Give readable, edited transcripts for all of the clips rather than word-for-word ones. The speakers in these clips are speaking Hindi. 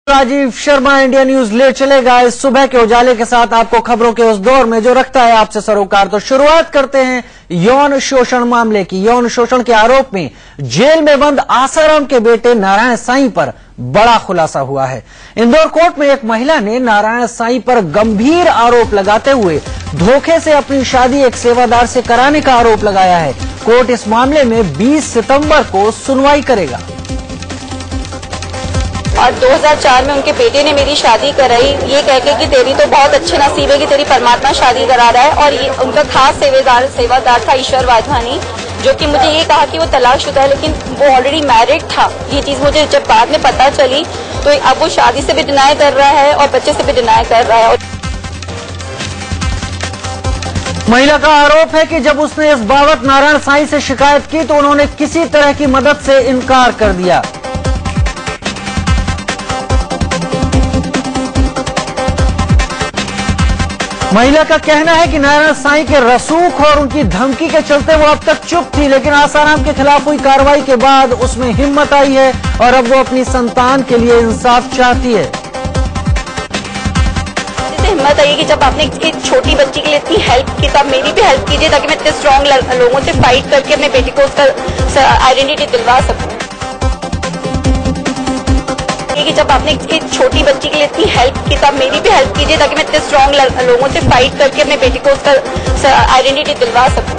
राजीव शर्मा इंडिया न्यूज ले चलेगा इस सुबह के उजाले के साथ आपको खबरों के उस दौर में जो रखता है आपसे सरोकार। तो शुरुआत करते हैं यौन शोषण मामले की। यौन शोषण के आरोप में जेल में बंद आसाराम के बेटे नारायण साईं पर बड़ा खुलासा हुआ है। इंदौर कोर्ट में एक महिला ने नारायण साईं पर गंभीर आरोप लगाते हुए धोखे से अपनी शादी एक सेवादार से कराने का आरोप लगाया है। कोर्ट इस मामले में 20 सितंबर को सुनवाई करेगा। और 2004 में उनके बेटे ने मेरी शादी कराई, ये कह के कि तेरी तो बहुत अच्छे नसीब है कि तेरी परमात्मा शादी करा रहा है। और ये उनका खास सेवादार था ईश्वर वाधवानी, जो कि मुझे ये कहा कि वो तलाकशुदा है, लेकिन वो ऑलरेडी मैरिड था। ये चीज मुझे जब बाद में पता चली तो अब वो शादी से भी डिनाई कर रहा है और बच्चे से भी डिनाई कर रहा है। महिला का आरोप है कि जब उसने इस बाबत नारायण साईं से शिकायत की तो उन्होंने किसी तरह की मदद से इनकार कर दिया। महिला का कहना है कि नारायण साईं के रसूख और उनकी धमकी के चलते वो अब तक चुप थी, लेकिन आसाराम के खिलाफ हुई कार्रवाई के बाद उसमें हिम्मत आई है और अब वो अपनी संतान के लिए इंसाफ चाहती है। हिम्मत आई कि जब आपने एक छोटी बच्ची के लिए इतनी हेल्प की, तब मेरी भी हेल्प कीजिए ताकि मैं इतने स्ट्रॉन्ग लोगों से फाइट करके अपने बेटे को उसका आइडेंटिटी दिलवा सकूं। कि जब आपने एक छोटी बच्ची के लिए इतनी हेल्प की, तब मेरी भी हेल्प कीजिए ताकि मैं इतने स्ट्रॉन्ग लोगों से फाइट करके अपने बेटे को उसका आइडेंटिटी दिलवा सकूं।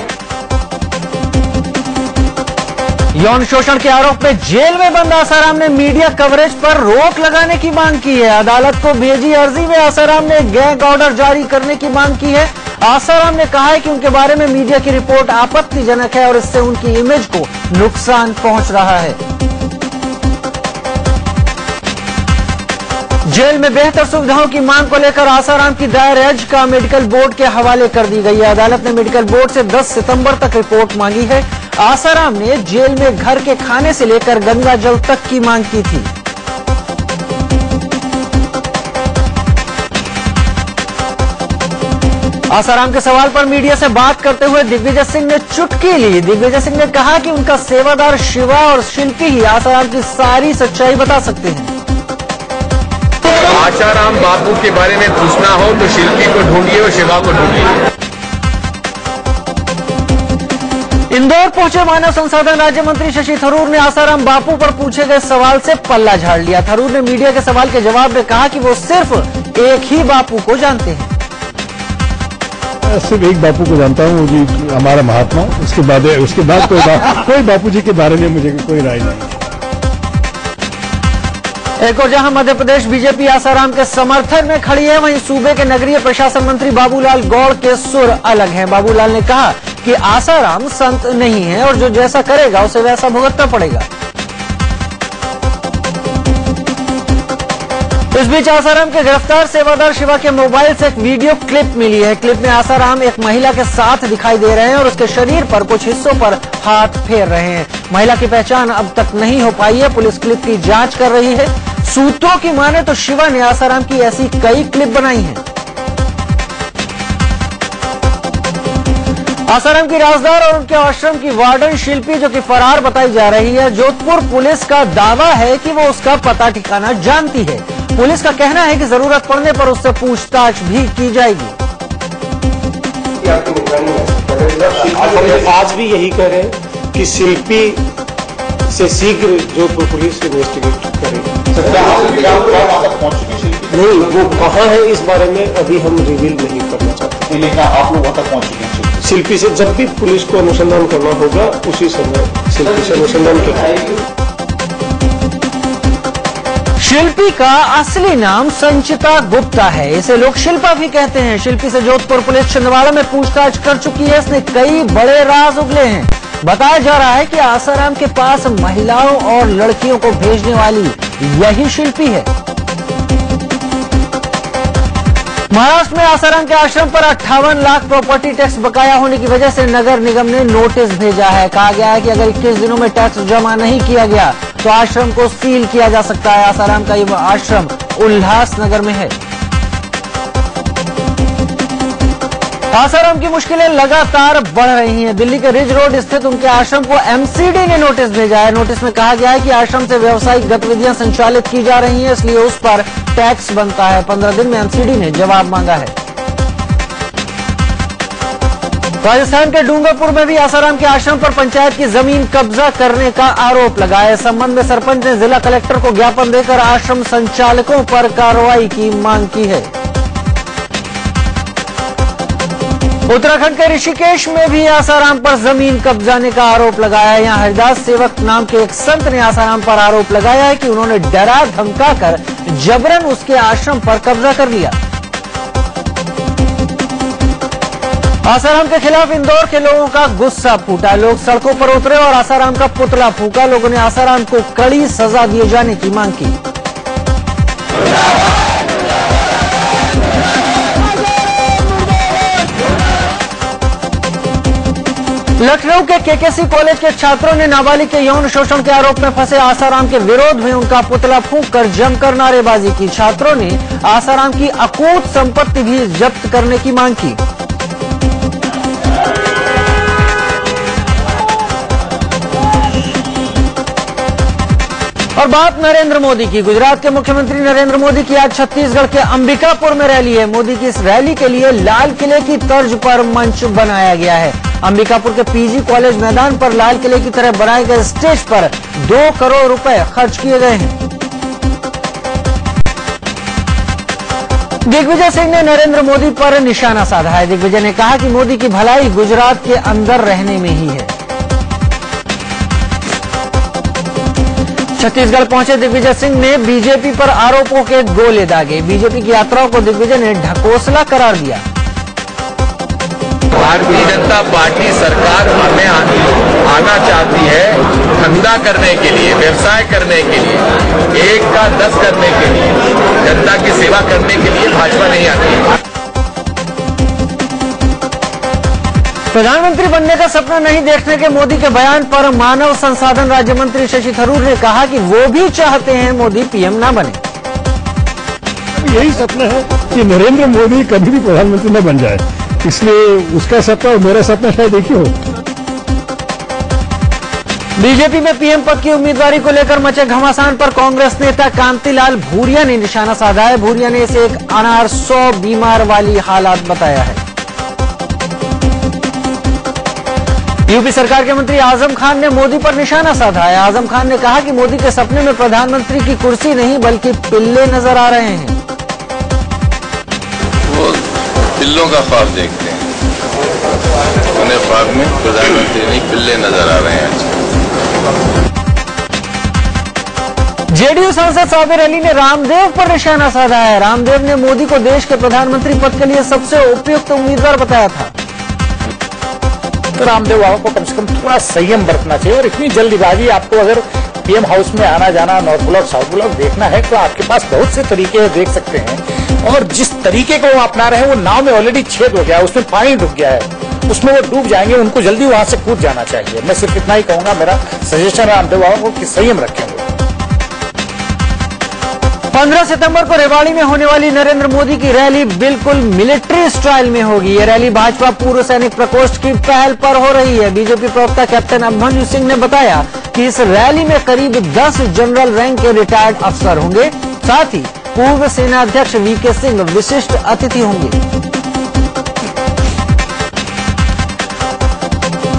यौन शोषण के आरोप में जेल में बंद आसाराम ने मीडिया कवरेज पर रोक लगाने की मांग की है। अदालत को भेजी अर्जी में आसाराम ने गैंग ऑर्डर जारी करने की मांग की है। आसाराम ने कहा है कि उनके बारे में मीडिया की रिपोर्ट आपत्तिजनक है और इससे उनकी इमेज को नुकसान पहुंच रहा है। जेल में बेहतर सुविधाओं की मांग को लेकर आसाराम की दायर याचिका मेडिकल बोर्ड के हवाले कर दी गई है। अदालत ने मेडिकल बोर्ड से 10 सितंबर तक रिपोर्ट मांगी है। आसाराम ने जेल में घर के खाने से लेकर गंगा जल तक की मांग की थी। आसाराम के सवाल पर मीडिया से बात करते हुए दिग्विजय सिंह ने चुटकी ली। दिग्विजय सिंह ने कहा कि उनका सेवादार शिवा और शिल्पी ही आसाराम की सारी सच्चाई बता सकते हैं। आसाराम बापू के बारे में पूछना हो तो शिल्पी को ढूंढिए और शिवा को ढूंढिए। इंदौर पहुंचे मानव संसाधन राज्य मंत्री शशि थरूर ने आसाराम बापू पर पूछे गए सवाल से पल्ला झाड़ लिया। थरूर ने मीडिया के सवाल के जवाब में कहा कि वो सिर्फ एक ही बापू को जानते हैं। सिर्फ एक बापू को जानता हूँ, जी हमारा महात्मा। उसके बाद कोई बापू जी के बारे में मुझे कोई राय नहीं। एक और जहां मध्य प्रदेश बीजेपी आसाराम के समर्थन में खड़ी है, वहीं सूबे के नगरीय प्रशासन मंत्री बाबूलाल गौड़ के सुर अलग हैं। बाबूलाल ने कहा कि आसाराम संत नहीं है और जो जैसा करेगा उसे वैसा भुगतना पड़ेगा। इस बीच आसाराम के गिरफ्तार सेवादार शिवा के मोबाइल से एक वीडियो क्लिप मिली है। क्लिप में आसाराम एक महिला के साथ दिखाई दे रहे हैं और उसके शरीर पर कुछ हिस्सों पर हाथ फेर रहे हैं। महिला की पहचान अब तक नहीं हो पाई है। पुलिस क्लिप की जांच कर रही है। सूत्रों की माने तो शिवा ने आसाराम की ऐसी कई क्लिप बनाई हैं। आसाराम की राजदार और उनके आश्रम की वार्डन शिल्पी जो कि फरार बताई जा रही है। जोधपुर पुलिस का दावा है कि वो उसका पता ठिकाना जानती है। पुलिस का कहना है कि जरूरत पड़ने पर उससे पूछताछ भी की जाएगी। आज भी यही कह रहे हैं कि शिल्पी से शीघ्र जोधपुर पुलिस इन्वेस्टिगेट करेगी। नहीं, वो कहाँ है इस बारे में अभी हम रिवील नहीं करना चाहते। लेकिन आप लोग वहां तक पहुंच चुके हैं। शिल्पी से जब भी पुलिस को अनुसंधान करना होगा उसी समय शिल्पी से अनुसंधान करेगी। शिल्पी का असली नाम संचिता गुप्ता है। इसे लोग शिल्पा भी कहते हैं। शिल्पी से जोधपुर पुलिस छिंदवाड़ा में पूछताछ कर चुकी है। इसने कई बड़े राज उगले हैं। बताया जा रहा है कि आसाराम के पास महिलाओं और लड़कियों को भेजने वाली यही शिल्पी है। महाराष्ट्र में आसाराम के आश्रम पर 58 लाख प्रॉपर्टी टैक्स बकाया होने की वजह से नगर निगम ने नोटिस भेजा है। कहा गया है कि अगर 21 दिनों में टैक्स जमा नहीं किया गया तो आश्रम को सील किया जा सकता है। आसाराम का यह आश्रम उल्लासनगर में है। आसाराम की मुश्किलें लगातार बढ़ रही हैं। दिल्ली के रिज रोड स्थित उनके आश्रम को एमसीडी ने नोटिस भेजा है। नोटिस में कहा गया है कि आश्रम से व्यावसायिक गतिविधियां संचालित की जा रही हैं, इसलिए उस पर टैक्स बनता है। 15 दिन में एमसीडी ने जवाब मांगा है। राजस्थान के डूंगरपुर में भी आसाराम के आश्रम पर पंचायत की जमीन कब्जा करने का आरोप लगा है। इस संबंध में सरपंच ने जिला कलेक्टर को ज्ञापन देकर आश्रम संचालकों पर कार्रवाई की मांग की है। उत्तराखंड के ऋषिकेश में भी आसाराम पर जमीन कब्जाने का आरोप लगाया है। यहां हरिदास सेवक नाम के एक संत ने आसाराम पर आरोप लगाया है कि उन्होंने डरा धमकाकर जबरन उसके आश्रम पर कब्जा कर लिया। आसाराम के खिलाफ इंदौर के लोगों का गुस्सा फूटा। लोग सड़कों पर उतरे और आसाराम का पुतला फूका। लोगों ने आसाराम को कड़ी सजा दिए जाने की मांग की। लखनऊ के केकेसी कॉलेज के छात्रों ने नाबालिग के यौन शोषण के आरोप में फंसे आसाराम के विरोध में उनका पुतला फूंककर जमकर नारेबाजी की। छात्रों ने आसाराम की अकूत संपत्ति भी जब्त करने की मांग की। और बात नरेंद्र मोदी की। गुजरात के मुख्यमंत्री नरेंद्र मोदी की आज छत्तीसगढ़ के अंबिकापुर में रैली है। मोदी की इस रैली के लिए लाल किले की तर्ज पर मंच बनाया गया है। अंबिकापुर के पीजी कॉलेज मैदान पर लाल किले की तरह बनाए गए स्टेज पर 2 करोड़ रुपए खर्च किए गए हैं। दिग्विजय सिंह ने नरेंद्र मोदी पर निशाना साधा है। दिग्विजय ने कहा कि मोदी की भलाई गुजरात के अंदर रहने में ही है। छत्तीसगढ़ पहुंचे दिग्विजय सिंह ने बीजेपी पर आरोपों के गोले दागे। बीजेपी की यात्राओं को दिग्विजय ने ढकोसला करार दिया। भारतीय जनता पार्टी सरकार में आना चाहती है धंधा करने के लिए, व्यवसाय करने के लिए, 1 का 10 करने के लिए, जनता की सेवा करने के लिए भाजपा नहीं आती है। प्रधानमंत्री बनने का सपना नहीं देखने के मोदी के बयान पर मानव संसाधन राज्य मंत्री शशि थरूर ने कहा कि वो भी चाहते हैं मोदी पीएम ना बने। यही सपना है कि नरेंद्र मोदी कभी भी प्रधानमंत्री न बन जाए, इसलिए उसका सपना और मेरा सपना शायद एक ही हो। बीजेपी में पीएम पद की उम्मीदवारी को लेकर मचे घमासान पर कांग्रेस नेता कांतिलाल भूरिया ने निशाना साधा है। भूरिया ने इसे एक अनार 100 बीमार वाली हालात बताया है। यूपी सरकार के मंत्री आजम खान ने मोदी पर निशाना साधा है। आजम खान ने कहा कि मोदी के सपने में प्रधानमंत्री की कुर्सी नहीं बल्कि पिल्ले नजर आ रहे हैं। वो पिल्लों का ख्वाब देखते हैं, उन्हें ख्वाब में प्रधानमंत्री नहीं पिल्ले नजर आ रहे हैं। जेडीयू सांसद साबिर अली ने रामदेव पर निशाना साधा है। रामदेव ने मोदी को देश के प्रधानमंत्री पद के लिए सबसे उपयुक्त उम्मीदवार बताया था। तो रामदेव बाबा को कम से कम थोड़ा संयम बरतना चाहिए और इतनी जल्दबाजी, आपको अगर पीएम हाउस में आना जाना, नॉर्थ ब्लॉक साउथ ब्लॉक देखना है तो आपके पास बहुत से तरीके देख सकते हैं। और जिस तरीके को वो अपना रहे हैं, वो नाव में ऑलरेडी छेद हो गया है, उसमें पानी डूब गया है, उसमें वो डूब जाएंगे। उनको जल्दी वहां से कूद जाना चाहिए। मैं सिर्फ इतना ही कहूंगा, मेरा सजेशन रामदेव बाबा को कि संयम रखेंगे। 15 सितंबर को रेवाड़ी में होने वाली नरेंद्र मोदी की रैली बिल्कुल मिलिट्री स्टाइल में होगी। ये रैली भाजपा पूर्व सैनिक प्रकोष्ठ की पहल पर हो रही है। बीजेपी प्रवक्ता कैप्टन अभिमन्यु सिंह ने बताया कि इस रैली में करीब 10 जनरल रैंक के रिटायर्ड अफसर होंगे। साथ ही पूर्व सेनाध्यक्ष वीके सिंह विशिष्ट अतिथि होंगे।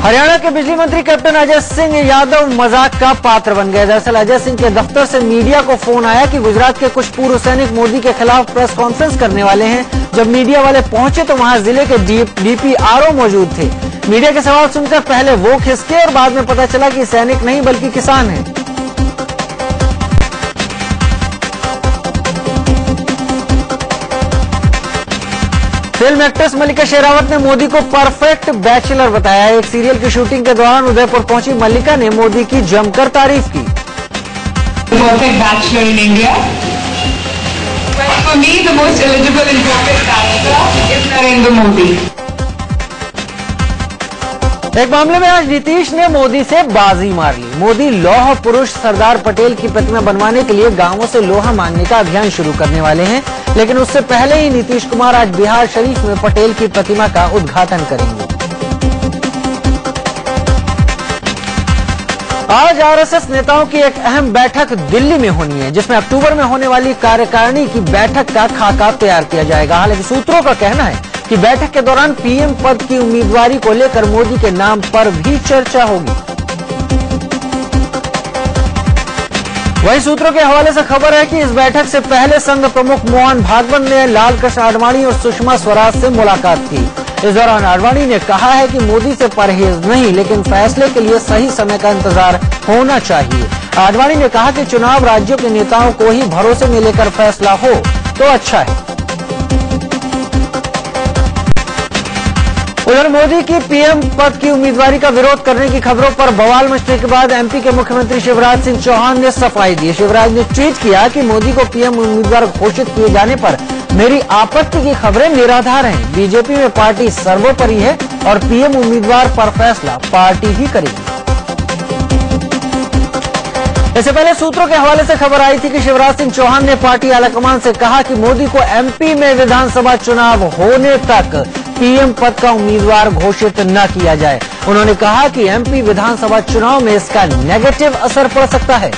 हरियाणा के बिजली मंत्री कैप्टन अजय सिंह यादव मजाक का पात्र बन गए। दरअसल अजय सिंह के दफ्तर से मीडिया को फोन आया कि गुजरात के कुछ पूर्व सैनिक मोदी के खिलाफ प्रेस कॉन्फ्रेंस करने वाले हैं। जब मीडिया वाले पहुंचे तो वहां जिले के डीपीआरओ मौजूद थे। मीडिया के सवाल सुनकर पहले वो खिसके और बाद में पता चला कि सैनिक नहीं बल्कि किसान हैं। फिल्म एक्ट्रेस मल्लिका शेरावत ने मोदी को परफेक्ट बैचलर बताया। एक सीरियल की शूटिंग के दौरान उदयपुर पहुंची मल्लिका ने मोदी की जमकर तारीफ की। Perfect bachelor in India. For me, the most eligible and perfect bachelor is Narendra Modi. एक मामले में आज नीतीश ने मोदी से बाजी मार ली। मोदी लौह पुरुष सरदार पटेल की प्रतिमा बनवाने के लिए गांवों से लोहा मांगने का अभियान शुरू करने वाले हैं। लेकिन उससे पहले ही नीतीश कुमार आज बिहार शरीफ में पटेल की प्रतिमा का उद्घाटन करेंगे। आज आरएसएस नेताओं की एक अहम बैठक दिल्ली में होनी है, जिसमें अक्टूबर में होने वाली कार्यकारिणी की बैठक का खाका तैयार किया जाएगा। हालांकि सूत्रों का कहना है कि बैठक के दौरान पीएम पद की उम्मीदवारी को लेकर मोदी के नाम पर भी चर्चा होगी। वहीं सूत्रों के हवाले से खबर है कि इस बैठक से पहले संघ प्रमुख मोहन भागवत ने लालकृष्ण आडवाणी और सुषमा स्वराज से मुलाकात की। इस दौरान आडवाणी ने कहा है कि मोदी से परहेज नहीं, लेकिन फैसले के लिए सही समय का इंतजार होना चाहिए। आडवाणी ने कहा कि चुनाव राज्यों के नेताओं को ही भरोसे में लेकर फैसला हो तो अच्छा है। उधर मोदी की पीएम पद की उम्मीदवारी का विरोध करने की खबरों पर बवाल मचने के बाद एमपी के मुख्यमंत्री शिवराज सिंह चौहान ने सफाई दी। शिवराज ने ट्वीट किया कि मोदी को पीएम उम्मीदवार घोषित किए जाने पर मेरी आपत्ति की खबरें निराधार हैं। बीजेपी में पार्टी सर्वोपरि है और पीएम उम्मीदवार पर फैसला पार्टी ही करेगी। इससे पहले सूत्रों के हवाले से खबर आई थी कि शिवराज सिंह चौहान ने पार्टी आलाकमान से कहा कि मोदी को एमपी में विधानसभा चुनाव होने तक पीएम पद का उम्मीदवार घोषित न किया जाए। उन्होंने कहा कि एमपी विधानसभा चुनाव में इसका नेगेटिव असर पड़ सकता है।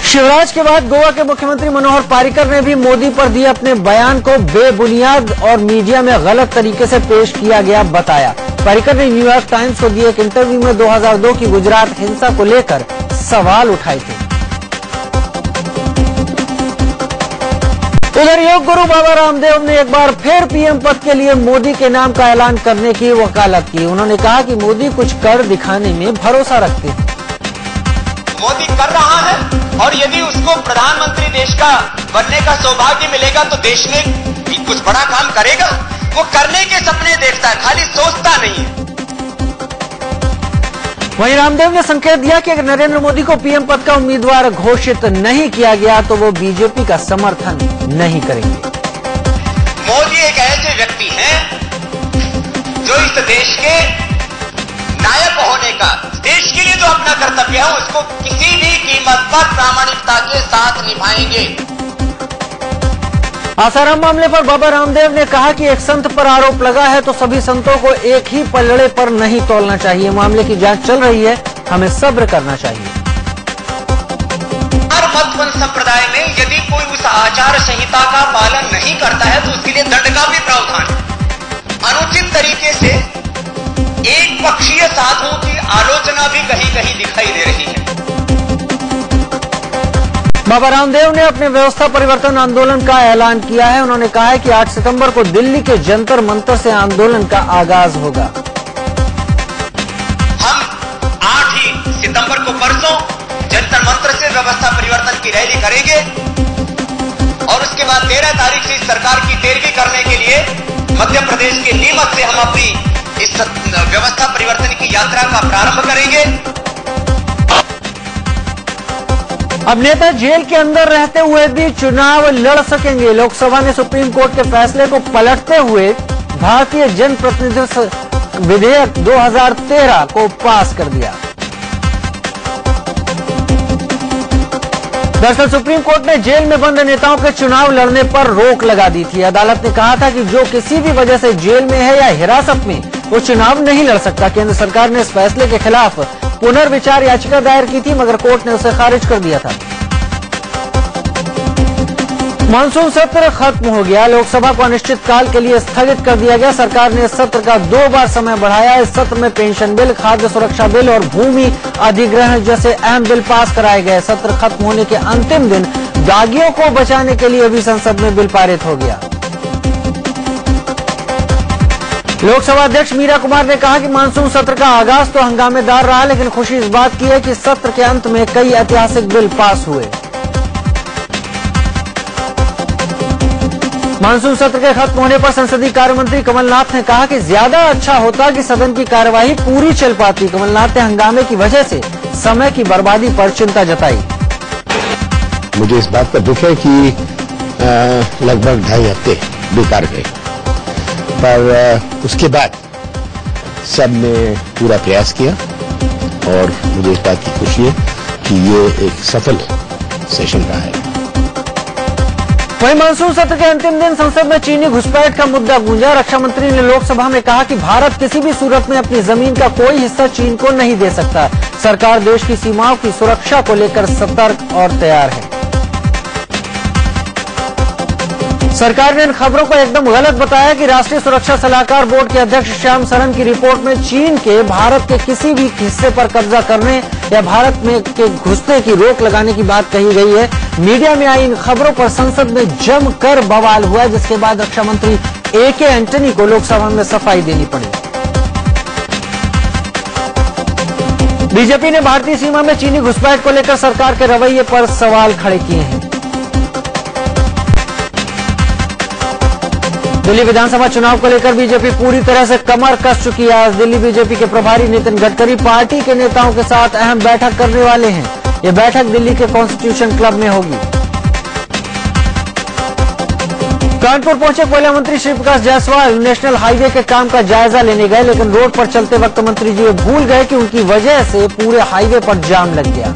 शिवराज के बाद गोवा के मुख्यमंत्री मनोहर पार्रिकर ने भी मोदी पर दिए अपने बयान को बेबुनियाद और मीडिया में गलत तरीके से पेश किया गया बताया। पार्रिकर ने न्यूयॉर्क टाइम्स को दिए एक इंटरव्यू में 2002 की गुजरात हिंसा को लेकर सवाल उठाए थे। उधर योग गुरु बाबा रामदेव ने एक बार फिर पीएम पद के लिए मोदी के नाम का ऐलान करने की वकालत की। उन्होंने कहा कि मोदी कुछ कर दिखाने में भरोसा रखते हैं। मोदी कर रहा है और यदि उसको प्रधानमंत्री देश का बनने का सौभाग्य मिलेगा तो देश में भी कुछ बड़ा काम करेगा। वो करने के सपने देखता है, खाली सोचता नहीं है। वहीं रामदेव ने संकेत दिया कि अगर नरेंद्र मोदी को पीएम पद का उम्मीदवार घोषित नहीं किया गया तो वो बीजेपी का समर्थन नहीं करेंगे। मोदी एक ऐसे व्यक्ति हैं जो इस देश के नायक होने का, देश के लिए जो अपना कर्तव्य है उसको किसी भी कीमत पर प्रामाणिकता के साथ निभाएंगे। आसाराम मामले पर बाबा रामदेव ने कहा कि एक संत पर आरोप लगा है तो सभी संतों को एक ही पलड़े पर नहीं तोलना चाहिए। मामले की जांच चल रही है, हमें सब्र करना चाहिए। हर मत संप्रदाय में यदि कोई उस आचार संहिता का पालन नहीं करता है तो उसके लिए दंड का भी प्रावधान है। अनुचित तरीके से एक पक्षीय साधुओं की आलोचना भी कहीं कहीं दिखाई दे रही है। बाबा रामदेव ने अपने व्यवस्था परिवर्तन आंदोलन का ऐलान किया है। उन्होंने कहा है कि 8 सितंबर को दिल्ली के जंतर मंतर से आंदोलन का आगाज होगा। हम 8 ही सितंबर को परसों जंतर मंतर से व्यवस्था परिवर्तन की रैली करेंगे और उसके बाद 13 तारीख से इस सरकार की पैरवी करने के लिए मध्य प्रदेश के नीमच से हम अपनी इस व्यवस्था परिवर्तन की यात्रा का प्रारंभ करेंगे। अब नेता जेल के अंदर रहते हुए भी चुनाव लड़ सकेंगे। लोकसभा ने सुप्रीम कोर्ट के फैसले को पलटते हुए भारतीय जनप्रतिनिधित्व विधेयक 2013 को पास कर दिया। दरअसल सुप्रीम कोर्ट ने जेल में बंद नेताओं के चुनाव लड़ने पर रोक लगा दी थी। अदालत ने कहा था कि जो किसी भी वजह से जेल में है या हिरासत में वो चुनाव नहीं लड़ सकता। केंद्र सरकार ने इस फैसले के खिलाफ पुनर्विचार याचिका दायर की थी, मगर कोर्ट ने उसे खारिज कर दिया था। मानसून सत्र खत्म हो गया। लोकसभा को अनिश्चितकाल के लिए स्थगित कर दिया गया। सरकार ने इस सत्र का 2 बार समय बढ़ाया। इस सत्र में पेंशन बिल, खाद्य सुरक्षा बिल और भूमि अधिग्रहण जैसे अहम बिल पास कराए गए। सत्र खत्म होने के अंतिम दिन दागियों को बचाने के लिए भी संसद में बिल पारित हो गया। लोकसभा अध्यक्ष मीरा कुमार ने कहा कि मानसून सत्र का आगाज तो हंगामेदार रहा, लेकिन खुशी इस बात की है कि सत्र के अंत में कई ऐतिहासिक बिल पास हुए। मानसून सत्र के खत्म होने पर संसदीय कार्य मंत्री कमलनाथ ने कहा कि ज्यादा अच्छा होता कि सदन की कार्यवाही पूरी चल पाती। कमलनाथ ने हंगामे की वजह से समय की बर्बादी पर चिंता जताई। मुझे इस बात का दुख है कि लगभग 2.5 हफ्ते बेकार गए, पर उसके बाद सबने पूरा प्रयास किया और मुझे इस बात की खुशी है कि ये एक सफल सेशन रहा है। वहीं मानसून सत्र के अंतिम दिन संसद में चीनी घुसपैठ का मुद्दा गूंजा। रक्षा मंत्री ने लोकसभा में कहा कि भारत किसी भी सूरत में अपनी जमीन का कोई हिस्सा चीन को नहीं दे सकता। सरकार देश की सीमाओं की सुरक्षा को लेकर सतर्क और तैयार है। सरकार ने इन खबरों को एकदम गलत बताया कि राष्ट्रीय सुरक्षा सलाहकार बोर्ड के अध्यक्ष श्याम सरन की रिपोर्ट में चीन के भारत के किसी भी हिस्से पर कब्जा करने या भारत में के घुसने की रोक लगाने की बात कही गई है। मीडिया में आई इन खबरों पर संसद में जमकर बवाल हुआ, जिसके बाद रक्षा मंत्री AK एंटनी को लोकसभा में सफाई देनी पड़ी। बीजेपी ने भारतीय सीमा में चीनी घुसपैठ को लेकर सरकार के रवैये पर सवाल खड़े किए हैं। दिल्ली विधानसभा चुनाव को लेकर बीजेपी पूरी तरह से कमर कस चुकी है। आज दिल्ली बीजेपी के प्रभारी नितिन गडकरी पार्टी के नेताओं के साथ अहम बैठक करने वाले हैं। ये बैठक दिल्ली के कॉन्स्टिट्यूशन क्लब में होगी। कानपुर पहुंचे कोयला मंत्री श्री प्रकाश जायसवाल नेशनल हाईवे के काम का जायजा लेने गए, लेकिन रोड पर चलते वक्त मंत्री जी भूल गए कि उनकी वजह से पूरे हाईवे पर जाम लग गया।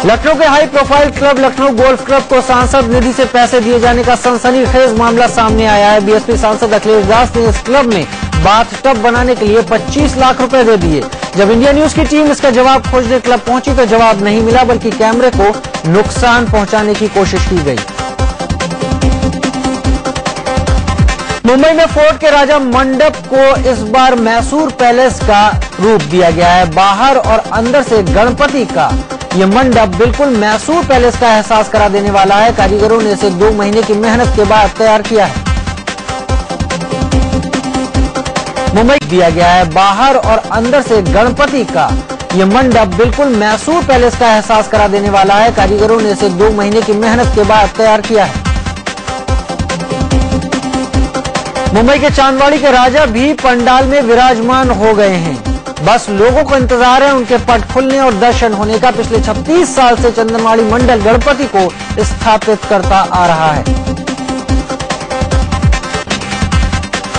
लखनऊ के high profile club Lucknow golf club को सांसद निधि से पैसे दिए जाने का सनसनीखेज मामला सामने आया है। बीएसपी सांसद अखिलेश दास ने इस क्लब में बाथटब बनाने के लिए 25 लाख रुपए दे दिए। जब इंडिया न्यूज की टीम इसका जवाब खोजने क्लब पहुंची तो जवाब नहीं मिला, बल्कि कैमरे को नुकसान पहुंचाने की कोशिश की गई। मुंबई में फोर्ट के राजा मंडप को इस बार मैसूर पैलेस का रूप दिया गया है। बाहर और अंदर से गणपति का ये मंडप बिल्कुल मैसूर पैलेस का एहसास करा देने वाला है। कारीगरों ने इसे 2 महीने की मेहनत के बाद तैयार किया है। मुंबई दिया गया है। बाहर और अंदर से गणपति का ये मंडप बिल्कुल मैसूर पैलेस का एहसास करा देने वाला है। कारीगरों ने इसे 2 महीने की मेहनत के बाद तैयार किया है। मुंबई के चांदवाड़ी के राजा भी पंडाल में विराजमान हो गए हैं। बस लोगों को इंतजार है उनके पट खुलने और दर्शन होने का। पिछले 36 साल से चंदनवाड़ी मंडल गणपति को स्थापित करता आ रहा है।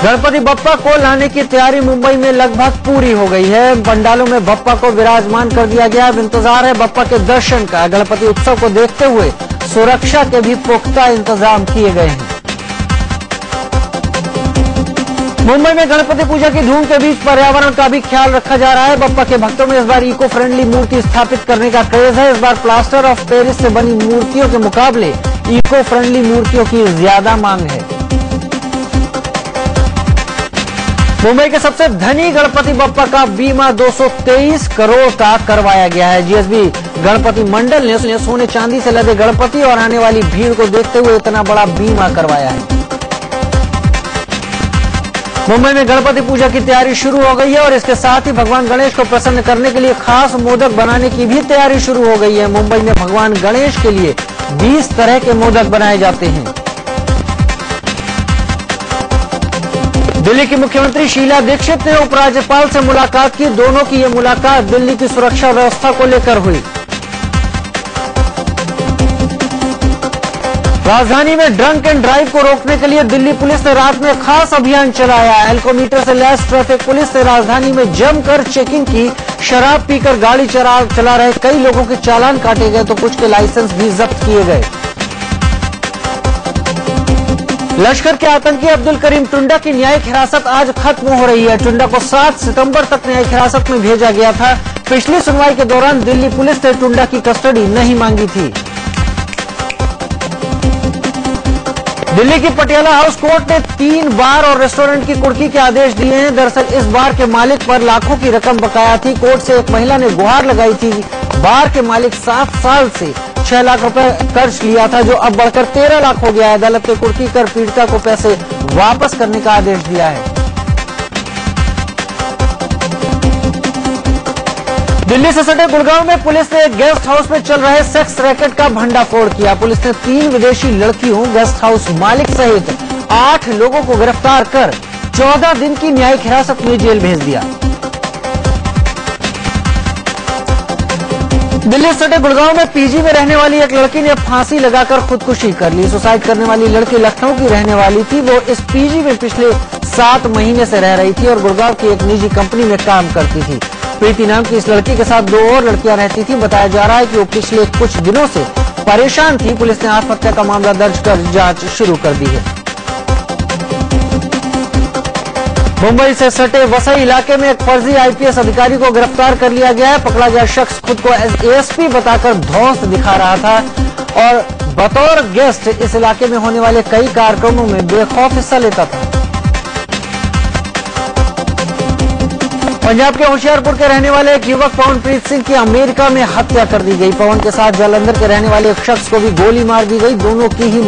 गणपति बप्पा को लाने की तैयारी मुंबई में लगभग पूरी हो गई है। पंडालों में बप्पा को विराजमान कर दिया गया। अब इंतजार है बप्पा के दर्शन का। गणपति उत्सव को देखते हुए सुरक्षा के भी पुख्ता इंतजाम किए गए हैं। मुंबई में गणपति पूजा की धूम के बीच पर्यावरण का भी ख्याल रखा जा रहा है। बप्पा के भक्तों में इस बार इको फ्रेंडली मूर्ति स्थापित करने का क्रेज है। इस बार प्लास्टर ऑफ पेरिस से बनी मूर्तियों के मुकाबले इको फ्रेंडली मूर्तियों की ज्यादा मांग है। मुंबई के सबसे धनी गणपति बप्पा का बीमा 223 करोड़ का करवाया गया है। जीएसबी गणपति मंडल ने सोने चांदी से लदे गणपति और आने वाली भीड़ को देखते हुए इतना बड़ा बीमा करवाया है। मुंबई में गणपति पूजा की तैयारी शुरू हो गई है और इसके साथ ही भगवान गणेश को प्रसन्न करने के लिए खास मोदक बनाने की भी तैयारी शुरू हो गई है। मुंबई में भगवान गणेश के लिए 20 तरह के मोदक बनाए जाते हैं। दिल्ली की मुख्यमंत्री शीला दीक्षित ने उपराज्यपाल से मुलाकात की। दोनों की ये मुलाकात दिल्ली की सुरक्षा व्यवस्था को लेकर हुई। राजधानी में ड्रंक एंड ड्राइव को रोकने के लिए दिल्ली पुलिस ने रात में खास अभियान चलाया। एल्कोमीटर से लैस ट्रैफिक पुलिस ने राजधानी में जमकर चेकिंग की। शराब पीकर गाड़ी चला रहे कई लोगों के चालान काटे गए तो कुछ के लाइसेंस भी जब्त किए गए। लश्कर के आतंकी अब्दुल करीम टुंडा की न्यायिक हिरासत आज खत्म हो रही है। टुंडा को 7 सितंबर तक न्यायिक हिरासत में भेजा गया था। पिछली सुनवाई के दौरान दिल्ली पुलिस ने टुंडा की कस्टडी नहीं मांगी थी। दिल्ली की पटियाला हाउस कोर्ट ने 3 बार और रेस्टोरेंट की कुर्की के आदेश दिए हैं। दरअसल इस बार के मालिक पर लाखों की रकम बकाया थी। कोर्ट से एक महिला ने गुहार लगाई थी। बार के मालिक 7 साल से 6 लाख रुपए कर्ज लिया था, जो अब बढ़कर 13 लाख हो गया है। अदालत ने कुर्की कर पीड़िता को पैसे वापस करने का आदेश दिया है। दिल्ली से सटे गुड़गांव में पुलिस ने एक गेस्ट हाउस में चल रहे सेक्स रैकेट का भंडाफोड़ किया। पुलिस ने 3 विदेशी लड़कियों, गेस्ट हाउस मालिक सहित 8 लोगों को गिरफ्तार कर 14 दिन की न्यायिक हिरासत में जेल भेज दिया। दिल्ली सटे गुड़गांव में पीजी में रहने वाली एक लड़की ने फांसी लगाकर खुदकुशी कर ली। सुसाइड करने वाली लड़की लखनऊ की रहने वाली थी। वो इस पीजी में पिछले 7 महीने से रह रही थी और गुड़गांव की एक निजी कंपनी में काम करती थी। प्रीति नाम की इस लड़की के साथ 2 और लड़कियां रहती थी। बताया जा रहा है कि वो पिछले कुछ दिनों से परेशान थी। पुलिस ने आत्महत्या का मामला दर्ज कर जांच शुरू कर दी है। मुंबई से सटे वसई इलाके में एक फर्जी आईपीएस अधिकारी को गिरफ्तार कर लिया गया है। पकड़ा गया शख्स खुद को एएसपी बताकर धौंस दिखा रहा था और बतौर गेस्ट इस इलाके में होने वाले कई कार्यक्रमों में बेखौफ हिस्सा लेता था। पंजाब के होशियारपुर के रहने वाले एक युवक पवनप्रीत सिंह की अमेरिका में हत्या कर दी गई। पवन के साथ जालंधर के रहने वाले एक शख्स को भी गोली मार दी गई। दोनों की ही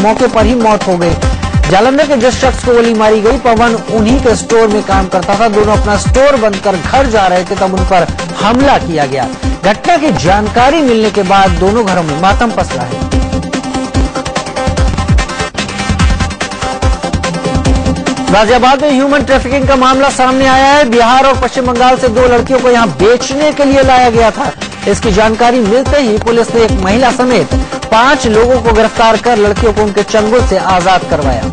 मौके पर ही मौत हो गई। जालंधर के जिस शख्स को गोली मारी गई, पवन उन्हीं के स्टोर में काम करता था। दोनों अपना स्टोर बंद कर घर जा रहे थे तब उन पर हमला किया गया। घटना की जानकारी मिलने के बाद दोनों घरों में मातम पसरा है। गाजियाबाद में ह्यूमन ट्रैफिकिंग का मामला सामने आया है। बिहार और पश्चिम बंगाल से 2 लड़कियों को यहां बेचने के लिए लाया गया था। इसकी जानकारी मिलते ही पुलिस ने एक महिला समेत 5 लोगों को गिरफ्तार कर लड़कियों को उनके चंगुल से आजाद करवाया।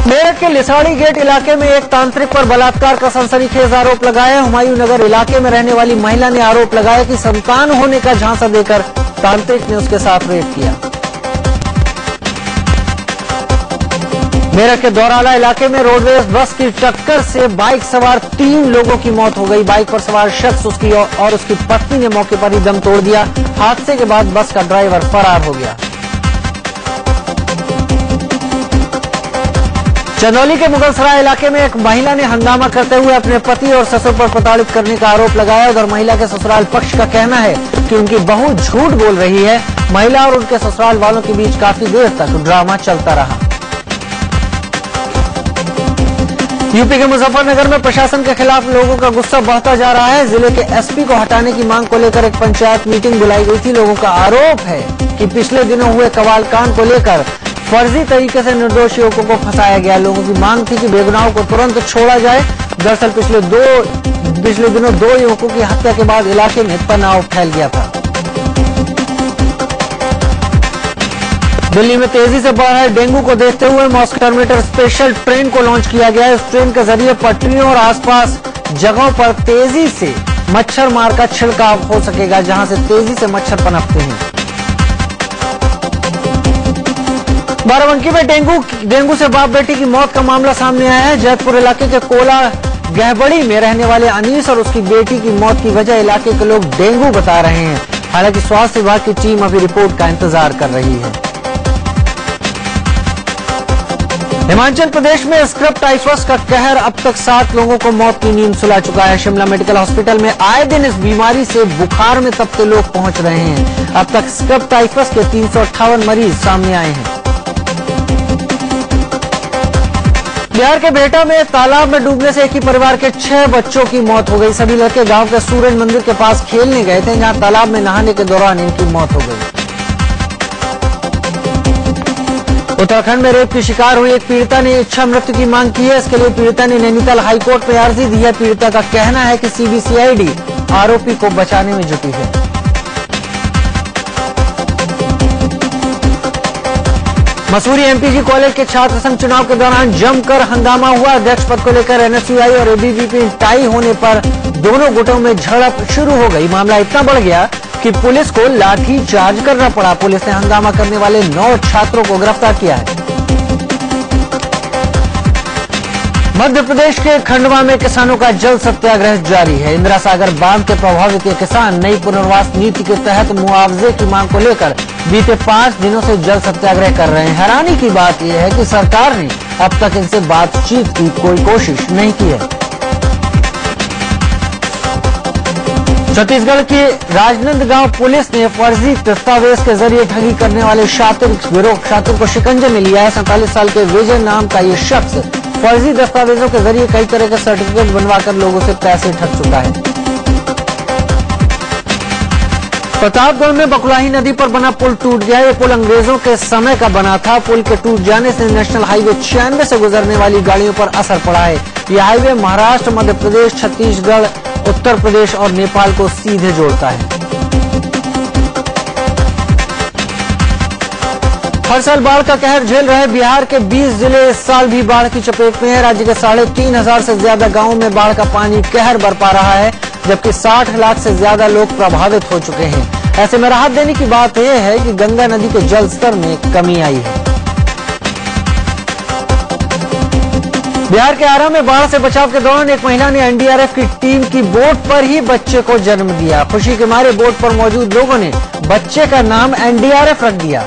मेरठ के लिसाड़ी गेट इलाके में एक तांत्रिक पर बलात्कार का सनसनीखेज आरोप लगाया। हुमायूं नगर इलाके में रहने वाली महिला ने आरोप लगाया कि संतान होने का झांसा देकर तांत्रिक ने उसके साथ रेप किया। मेरठ के दौराला इलाके में रोडवेज बस की टक्कर से बाइक सवार 3 लोगों की मौत हो गई। बाइक पर सवार शख्स और उसकी पत्नी ने मौके पर ही दम तोड़ दिया। हादसे के बाद बस का ड्राइवर फरार हो गया। चंदौली के मुगलसराय इलाके में एक महिला ने हंगामा करते हुए अपने पति और ससुर पर प्रताड़ित करने का आरोप लगाया। उधर महिला के ससुराल पक्ष का कहना है कि उनकी बहू झूठ बोल रही है। महिला और उनके ससुराल वालों के बीच काफी देर तक ड्रामा चलता रहा। यूपी के मुजफ्फरनगर में प्रशासन के खिलाफ लोगों का गुस्सा बढ़ता जा रहा है। जिले के एसपी को हटाने की मांग को लेकर एक पंचायत मीटिंग बुलाई गई थी। लोगों का आरोप है कि पिछले दिनों हुए कवाल कांड को लेकर फर्जी तरीके से निर्दोष युवकों को फंसाया गया। लोगों की मांग थी कि बेगुनाहों को तुरंत छोड़ा जाए। दरअसल पिछले दिनों 2 युवकों की हत्या के बाद इलाके में तनाव फैल गया था। दिल्ली में तेजी से बढ़ रहे डेंगू को देखते हुए मॉस्को टर्मिनेटर स्पेशल ट्रेन को लॉन्च किया गया है। इस ट्रेन के जरिए पटरियों और आसपास जगहों पर तेजी से मच्छर मार का छिड़काव हो सकेगा, जहां से तेजी से मच्छर पनपते हैं। बाराबंकी में डेंगू से बाप बेटी की मौत का मामला सामने आया है। जैतपुर इलाके के कोला गहबड़ी में रहने वाले अनीस और उसकी बेटी की मौत की वजह इलाके के लोग डेंगू बता रहे हैं। हालांकि स्वास्थ्य विभाग की टीम अभी रिपोर्ट का इंतजार कर रही है। हिमाचल प्रदेश में स्क्रब टाइफस का कहर अब तक 7 लोगों को मौत की नींद सुला चुका है। शिमला मेडिकल हॉस्पिटल में आए दिन इस बीमारी से बुखार में तपते लोग पहुंच रहे हैं। अब तक स्क्रब टाइफस के 358 मरीज सामने आए हैं। बिहार के बेहटा में तालाब में डूबने से एक ही परिवार के 6 बच्चों की मौत हो गई। सभी लड़के गांव के सूरज मंदिर के पास खेलने गए थे, जहां तालाब में नहाने के दौरान इनकी मौत हो गई। उत्तराखंड में रेप की शिकार हुई एक पीड़िता ने इच्छा मृत्यु की मांग की है। इसके लिए पीड़िता ने नैनीताल हाईकोर्ट में अर्जी दी है। पीड़िता का कहना है कि सीबीसीआईडी आरोपी को बचाने में जुटी है। मसूरी एमपीजी कॉलेज के छात्र संघ चुनाव के दौरान जमकर हंगामा हुआ। अध्यक्ष पद को लेकर एनएसयूआई और एबीवीपी टाई होने पर दोनों गुटों में झड़प शुरू हो गई। मामला इतना बढ़ गया कि पुलिस को लाठी चार्ज करना पड़ा। पुलिस ने हंगामा करने वाले 9 छात्रों को गिरफ्तार किया है। मध्य प्रदेश के खंडवा में किसानों का जल सत्याग्रह जारी है। इंदिरा सागर बांध के प्रभावित ये किसान नई पुनर्वास नीति के तहत मुआवजे की मांग को लेकर बीते 5 दिनों से जल सत्याग्रह कर रहे हैं। हैरानी की बात यह है कि सरकार ने अब तक इनसे बातचीत की कोई कोशिश नहीं की है। छत्तीसगढ़ की राजनांदगांव पुलिस ने फर्जी दस्तावेज के जरिए ठगी करने वाले शातिर को शिकंजे में लिया है। 47 साल के विजय नाम का ये शख्स फर्जी दस्तावेजों के जरिए कई तरह के सर्टिफिकेट बनवाकर लोगों से पैसे ठग चुका है। प्रतापगढ़ में बकुलाही नदी पर बना पुल टूट गया। ये पुल अंग्रेजों के समय का बना था। पुल के टूट जाने से नेशनल हाईवे 96 से गुजरने वाली गाड़ियों पर असर पड़ा है। यह हाईवे महाराष्ट्र, मध्य प्रदेश, छत्तीसगढ़, उत्तर प्रदेश और नेपाल को सीधे जोड़ता है। हर साल बाढ़ का कहर झेल रहे बिहार के 20 जिले इस साल भी बाढ़ की चपेट में है। राज्य के 3,500 से ज्यादा गांवों में बाढ़ का पानी कहर बरपा रहा है। जबकि 60 लाख से ज्यादा लोग प्रभावित हो चुके हैं। ऐसे में राहत देने की बात यह है कि गंगा नदी के जल स्तर में कमी आई है। बिहार के आरा में बाढ़ से बचाव के दौरान एक महिला ने एनडीआरएफ की टीम की बोट पर ही बच्चे को जन्म दिया। खुशी के मारे बोट पर मौजूद लोगों ने बच्चे का नाम एनडीआरएफ रख दिया।